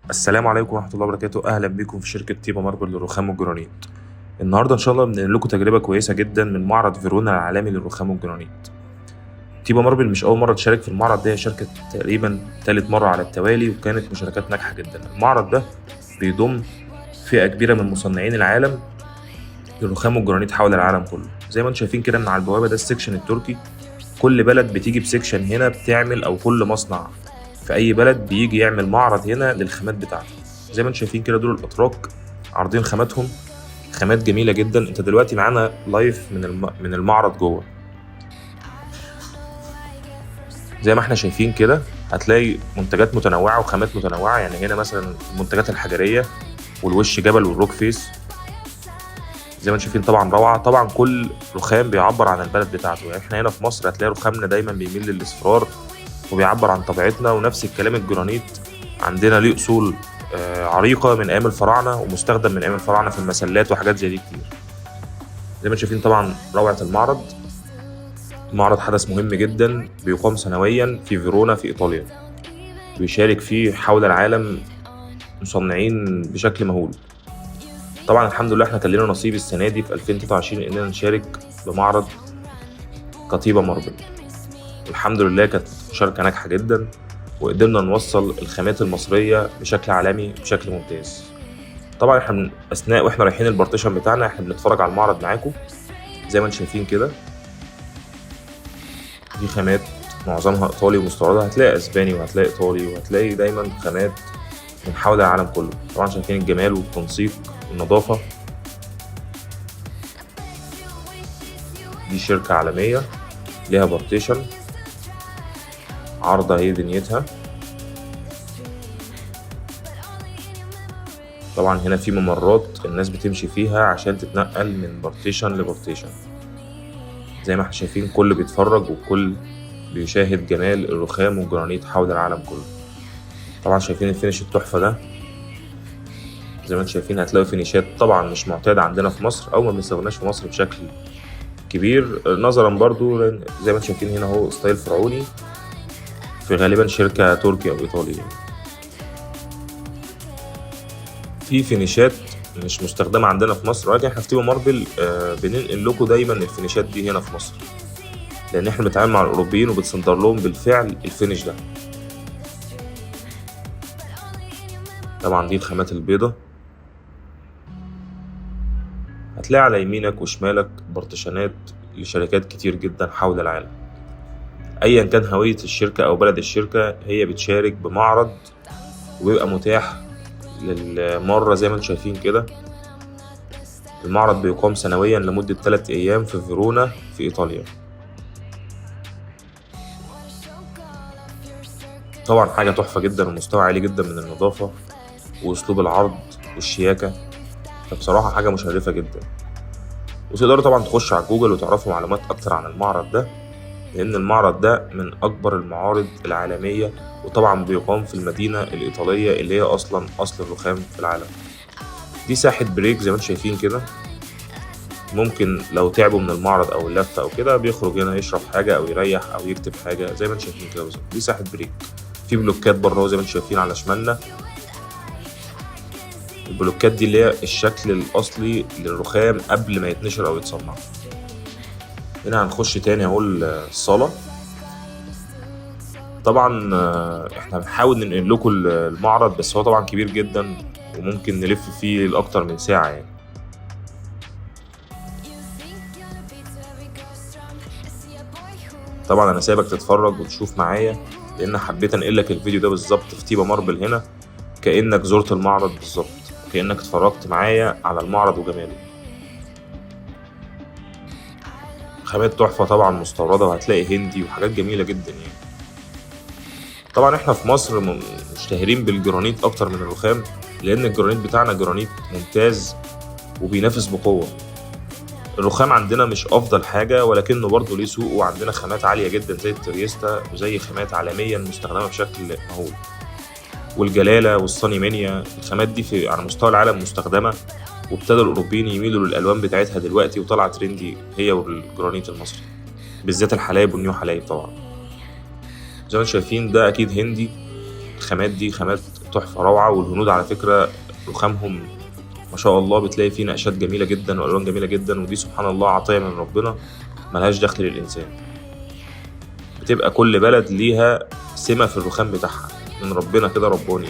السلام عليكم ورحمة الله وبركاته. أهلا بكم في شركة تيبا ماربل للرخام والجرانيت. النهاردة إن شاء الله بنقل لكم تجربة كويسة جدا من معرض فيرونا العالمي للرخام والجرانيت. تيبا ماربل مش أول مرة تشارك في المعرض ده، هي شاركت تقريبا تالت مرة على التوالي، وكانت مشاركات ناجحة جدا. المعرض ده بيضم فئة كبيرة من مصنعين العالم للرخام والجرانيت حول العالم كله. زي ما انتم شايفين كده من على البوابة، ده السكشن التركي. كل بلد بتيجي بسكشن هنا بتعمل، أو كل مصنع في أي بلد بيجي يعمل معرض هنا للخامات بتاعته. زي ما انتم شايفين كده دول الأتراك عارضين خاماتهم، خامات جميلة جدا. انت دلوقتي معانا لايف من المعرض جوه. زي ما احنا شايفين كده هتلاقي منتجات متنوعة وخامات متنوعة. يعني هنا مثلا المنتجات الحجرية والوش جبل والروك فيس، زي ما انتم شايفين طبعا روعة. طبعا كل رخام بيعبر عن البلد بتاعته. يعني احنا هنا في مصر هتلاقي رخامنا دايما بيميل للاصفرار وبيعبر عن طبيعتنا، ونفس الكلام الجرانيت عندنا ليه اصول عريقة من ايام الفراعنة، ومستخدم من ايام الفراعنة في المسلات وحاجات زي دي كتير. زي ما انتم شايفين طبعا روعة المعرض. معرض حدث مهم جدا بيقام سنويا في فيرونا في ايطاليا، بيشارك فيه حول العالم مصنعين بشكل مهول. طبعا الحمد لله احنا كان لنا نصيب السنة دي في 2023 اننا نشارك بمعرض كتيبا ماربل. الحمد لله كانت مشاركة ناجحة جدا، وقدرنا نوصل الخامات المصرية بشكل عالمي بشكل ممتاز. طبعا احنا اثناء واحنا رايحين البارتيشن بتاعنا احنا بنتفرج على المعرض معاكم. زي ما انتم شايفين كده دي خامات معظمها ايطالي ومستوردة، هتلاقي اسباني وهتلاقي ايطالي وهتلاقي دايما خامات من حول العالم كله. طبعا شايفين الجمال والتنسيق والنظافة. دي شركة عالمية ليها بارتيشن، عارضة هي دنيتها. طبعا هنا في ممرات الناس بتمشي فيها عشان تتنقل من بارتيشن لبارتيشن. زي ما احنا شايفين كل بيتفرج وكل بيشاهد جمال الرخام والجرانيت حول العالم كله. طبعا شايفين الفينش التحفة ده. زي ما انتم شايفين هتلاقوا فينيشات طبعا مش معتادة عندنا في مصر، او ما بنستخدمهاش في مصر بشكل كبير، نظرا برضو زي ما انتم شايفين هنا هو ستايل فرعوني في غالبا شركة تركي او ايطالي. في فينيشات مش مستخدمة عندنا في مصر، ولكن احنا في تيبا ماربل بننقل لكم دايما الفينيشات دي هنا في مصر، لان احنا بنتعامل مع الاوروبيين وبتصدر لهم بالفعل الفينيش ده. طبعا دي الخامات البيضة. هتلاقي على يمينك وشمالك بارتيشنات لشركات كتير جدا حول العالم. ايا كان هوية الشركة او بلد الشركة هي بتشارك بمعرض ويبقى متاح للمرة. زي ما انتم شايفين كده المعرض بيقام سنويا لمدة 3 ايام في فيرونا في ايطاليا. طبعا حاجة تحفة جدا ومستوى عالي جدا من النظافة واسلوب العرض والشياكة، فبصراحة حاجة مشرفة جدا. وتقدروا طبعا تخشوا على جوجل وتعرفوا معلومات اكتر عن المعرض ده، لان المعرض ده من اكبر المعارض العالمية، وطبعا بيقام في المدينة الايطالية اللي هي اصلا اصل الرخام في العالم. دي ساحة بريك زي ما انتم شايفين كده، ممكن لو تعبوا من المعرض او اللفة او كده بيخرج هنا يشرب حاجة او يريح او يكتب حاجة زي ما انتم شايفين كده بالظبط. دي ساحة بريك. في بلوكات بره زي ما انتم شايفين على شمالنا. البلوكات دي اللي هي الشكل الاصلي للرخام قبل ما يتنشر او يتصنع. هنا هنخش تاني اهو الصالة. طبعا احنا بنحاول ننقل لكم المعرض، بس هو طبعا كبير جدا وممكن نلف فيه لاكتر من ساعة يعني. طبعا انا سايبك تتفرج وتشوف معايا، لان حبيت انقل لك الفيديو ده بالظبط في تيبا ماربل هنا، كأنك زرت المعرض بالظبط، كأنك اتفرجت معايا على المعرض وجماله. خامات تحفة طبعا مستوردة، وهتلاقي هندي وحاجات جميلة جدا يعني. طبعا احنا في مصر مشتهرين بالجرانيت اكتر من الرخام، لان الجرانيت بتاعنا جرانيت ممتاز وبينافس بقوة. الرخام عندنا مش افضل حاجة، ولكنه برضه ليه سوق، وعندنا خامات عالية جدا زي التريستا وزي خامات عالميا مستخدمة بشكل مهول، والجلالة والصاني مانيا. الخامات دي على مستوى العالم مستخدمة، وابتدى الأوروبيين يميلوا للألوان بتاعتها دلوقتي، وطلع ترندي هي والجرانيت المصري، بالذات الحلايب والنيو حلايب. طبعا زي ما انتم شايفين ده أكيد هندي. الخامات دي خامات تحفة روعة. والهنود على فكرة رخامهم ما شاء الله بتلاقي فيه نقشات جميلة جدا وألوان جميلة جدا، ودي سبحان الله عطية من ربنا ملهاش دخل للإنسان. بتبقى كل بلد ليها سمة في الرخام بتاعها من ربنا كده رباني.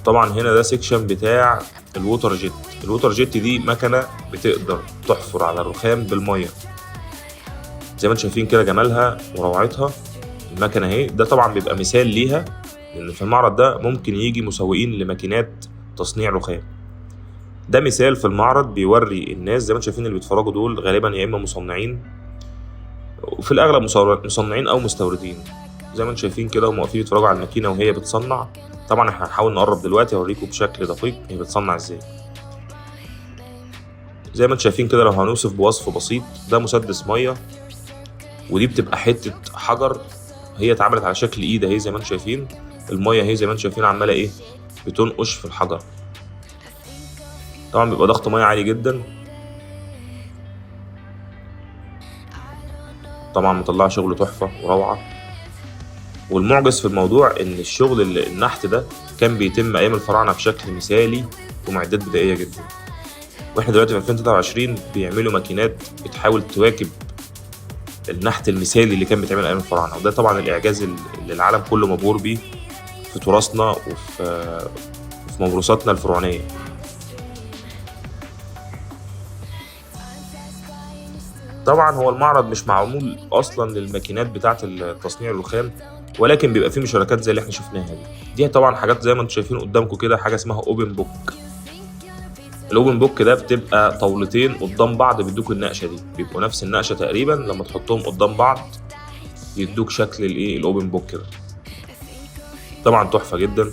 طبعا هنا ده سيكشن بتاع الووتر جيت. الووتر جيت دي مكنة بتقدر تحفر على الرخام بالمية زي ما انتم شايفين كده جمالها وروعتها المكنة اهي. ده طبعا بيبقى مثال ليها، لان في المعرض ده ممكن يجي مسوقين لماكينات تصنيع رخام. ده مثال في المعرض بيوري الناس زي ما انتم شايفين اللي بيتفرجوا دول غالبا يا اما مصنعين، وفي الاغلب مصنعين او مستوردين. زي ما انتم شايفين كده هم واقفين يتفرجوا على الماكينة وهي بتصنع. طبعا احنا هنحاول نقرب دلوقتي اوريكم بشكل دقيق هي بتصنع ازاي. زي ما انتم شايفين كده لو هنوصف بوصف بسيط، ده مسدس ميه، ودي بتبقى حته حجر هي اتعملت على شكل ايد اهي. زي ما انتم شايفين الميه اهي زي ما انتم شايفين عماله ايه بتنقش في الحجر. طبعا بيبقى ضغط ميه عالي جدا. طبعا مطلع شغل تحفه وروعه. والمعجز في الموضوع ان الشغل النحت ده كان بيتم ايام الفراعنه بشكل مثالي ومعدات بدائيه جدا، واحنا دلوقتي في 2023 بيعملوا ماكينات بتحاول تواكب النحت المثالي اللي كان بيتعمل ايام الفراعنه. وده طبعا الاعجاز اللي العالم كله مبهور بيه في تراثنا وفي موروثاتنا الفرعونيه. طبعا هو المعرض مش معمول اصلا للماكينات بتاعه تصنيع الرخام، ولكن بيبقى فيه مشاركات زي اللي احنا شفناها دي طبعا حاجات زي ما انتم شايفين قدامكم كده، حاجه اسمها اوبن بوك. الاوبن بوك ده بتبقى طاولتين قدام بعض بيدوك النقشه دي، بيبقوا نفس النقشه تقريبا، لما تحطهم قدام بعض يدوك شكل الايه الاوبن بوك كده. طبعا تحفه جدا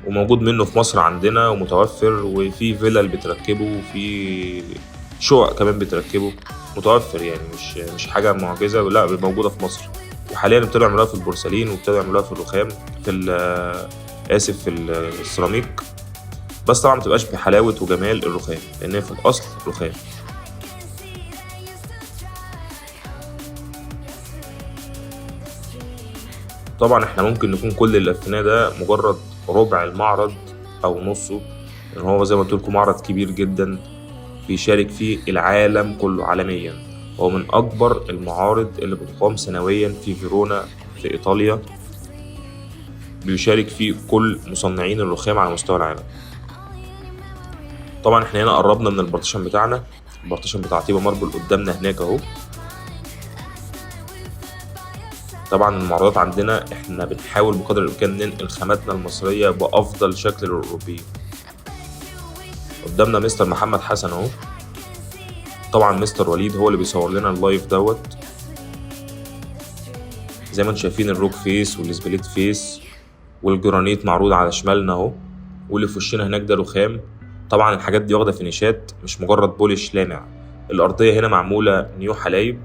وموجود منه في مصر عندنا ومتوفر، وفي فيلل بتركبه وفي شقق كمان بتركبه متوفر، يعني مش حاجه معجزه، لا موجوده في مصر. وحاليا ابتدوا يعملوها في البورسلين وابتدوا يعملوها في الرخام في السيراميك، بس طبعا ما تبقاش بحلاوه وجمال الرخام لان في الاصل رخام. طبعا احنا ممكن نكون كل اللي لفيناه ده مجرد ربع المعرض او نصه، لان هو زي ما قلت لكم معرض كبير جدا بيشارك فيه العالم كله عالميا. هو من اكبر المعارض اللي بتقام سنويا في فيرونا في ايطاليا، بيشارك فيه كل مصنعين الرخام على مستوى العالم. طبعا احنا هنا قربنا من البارتيشن بتاعنا، البارتيشن بتاع طيبة ماربل قدامنا هناك اهو. طبعا المعروضات عندنا احنا بنحاول بقدر الامكان ننقل خاماتنا المصريه بافضل شكل للاوروبيين. قدامنا مستر محمد حسن اهو. طبعا مستر وليد هو اللي بيصور لنا اللايف دوت. زي ما انتم شايفين الروك فيس والسبليت فيس والجرانيت معروض على شمالنا اهو، واللي في وشنا هناك ده رخام. طبعا الحاجات دي واخده فينيشات مش مجرد بولش لامع. الارضيه هنا معموله نيو حلايب.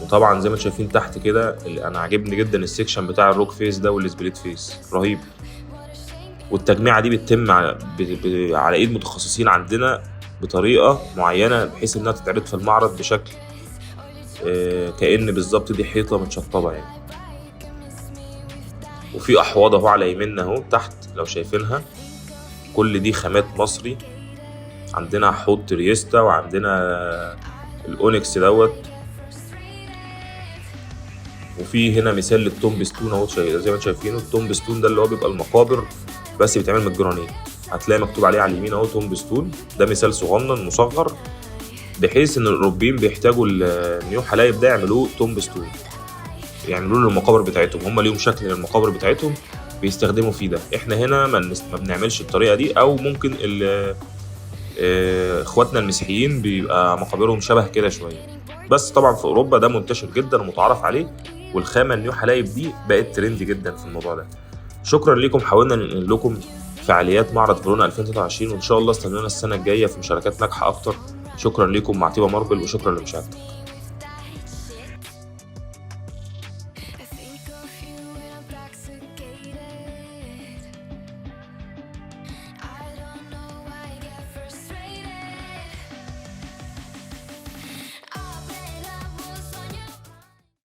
وطبعا زي ما انتم شايفين تحت كده انا عاجبني جدا السكشن بتاع الروك فيس ده والسبليت فيس رهيب. والتجميعه دي بتتم على ايد متخصصين عندنا بطريقه معينه بحيث انها تتعرض في المعرض بشكل كأن بالظبط دي حيطه متشطبه يعني. وفي احواض اهو على يميننا اهو تحت لو شايفينها، كل دي خامات مصري. عندنا حوض تريستا وعندنا الاونكس دوت. وفي هنا مثال للتومب ستون اهو زي ما انتم شايفينه. التومب ستون ده اللي هو بيبقى المقابر بس بيتعمل من الجرانيت، هتلاقي مكتوب عليه على اليمين اهو تومب ستون. ده مثال صغنن مصغر بحيث ان الاوروبيين بيحتاجوا النيو حلايب ده يعملوه تومب ستون، يعملوا له المقابر بتاعتهم. هم ليهم شكل للمقابر بتاعتهم بيستخدموا فيه ده. احنا هنا ما بنعملش الطريقه دي، او ممكن اخواتنا المسيحيين بيبقى مقابرهم شبه كده شويه. بس طبعا في اوروبا ده منتشر جدا ومتعارف عليه، والخامه النيو حلايب دي بقت ترند جدا في الموضوع ده. شكرا لكم، حاولنا ننقل لكم فعاليات معرض فيرونا 2023، وان شاء الله استنونا السنه الجايه في مشاركات ناجحه اكتر. شكرا لكم مع طيبة ماربل وشكرا لمشاهدتكم.